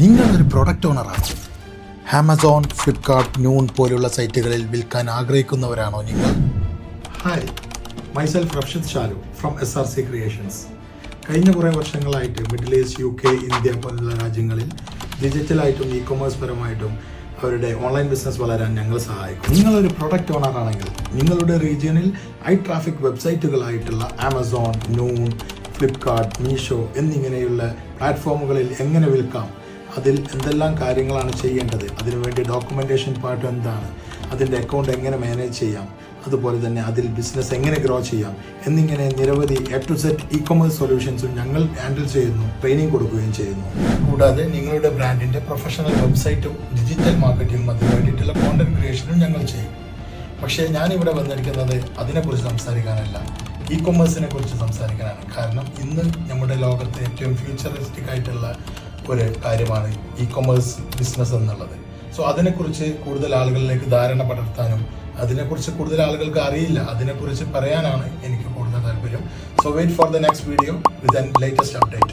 നിങ്ങളൊരു പ്രൊഡക്റ്റ് ഓണറാണോ? Amazon, Flipkart, Noon പോലുള്ള സൈറ്റുകളിൽ വിൽക്കാൻ ആഗ്രഹിക്കുന്നവരാണോ നിങ്ങൾ? Hi, myself Rafshid Shalu from SRC Creations. കഴിഞ്ഞ കുറേ വർഷങ്ങളായിട്ട് മിഡിൽ ഈസ്റ്റ്, UK, ഇന്ത്യ പോലുള്ള രാജ്യങ്ങളിൽ ഡിജിറ്റലായിട്ടും ഇ-കൊമേഴ്സ് പരമായിട്ടും അവരുടെ ഓൺലൈൻ ബിസിനസ് വളരാൻ ഞങ്ങൾ സഹായിക്കും. നിങ്ങളൊരു പ്രൊഡക്റ്റ് ഓണറാണെങ്കിൽ നിങ്ങളുടെ റീജിയനിൽ ഹൈ ട്രാഫിക് വെബ്സൈറ്റുകളായിട്ടുള്ള ആമസോൺ, നൂൺ, ഫ്ലിപ്കാർട്ട്, മീഷോ എന്നിങ്ങനെയുള്ള പ്ലാറ്റ്ഫോമുകളിൽ എങ്ങനെ വിൽക്കാം, അതിൽ എന്തെല്ലാം കാര്യങ്ങളാണ് ചെയ്യേണ്ടത്, അതിനുവേണ്ടി ഡോക്യുമെൻറ്റേഷൻ പാർട്ട് എന്താണ്, അതിൻ്റെ അക്കൗണ്ട് എങ്ങനെ മാനേജ് ചെയ്യാം, അതുപോലെ തന്നെ അതിൽ ബിസിനസ് എങ്ങനെ ഗ്രോ ചെയ്യാം എന്നിങ്ങനെ നിരവധി A to Z ഇ-കൊമേഴ്സ് സൊല്യൂഷൻസും ഞങ്ങൾ ഹാൻഡിൽ ചെയ്യുന്നു, ട്രെയിനിങ് കൊടുക്കുകയും ചെയ്യുന്നു. കൂടാതെ നിങ്ങളുടെ ബ്രാൻഡിൻ്റെ പ്രൊഫഷണൽ വെബ്സൈറ്റും ഡിജിറ്റൽ മാർക്കറ്റിംഗും അതിന് വേണ്ടിയിട്ടുള്ള കോണ്ടന്റ് ക്രിയേഷനും ഞങ്ങൾ ചെയ്യും. പക്ഷേ ഞാനിവിടെ വന്നിരിക്കുന്നത് അതിനെക്കുറിച്ച് സംസാരിക്കാനല്ല, ഇ-കൊമേഴ്സിനെ കുറിച്ച് സംസാരിക്കാനാണ്. കാരണം ഇന്ന് നമ്മുടെ ലോകത്തെ ഏറ്റവും ഫ്യൂച്ചറിസ്റ്റിക് ആയിട്ടുള്ള ഒരു കാര്യമാണ് ഇ-കൊമേഴ്സ് ബിസിനസ് എന്നുള്ളത്. സോ അതിനെക്കുറിച്ച് കൂടുതൽ ആളുകളിലേക്ക് ധാരണ പടർത്താനും അതിനെക്കുറിച്ച് കൂടുതൽ ആളുകൾക്ക് അറിയില്ല, അതിനെക്കുറിച്ച് പറയാനാണ് എനിക്ക് കൂടുതൽ താല്പര്യം. So wait for the next video with an latest update.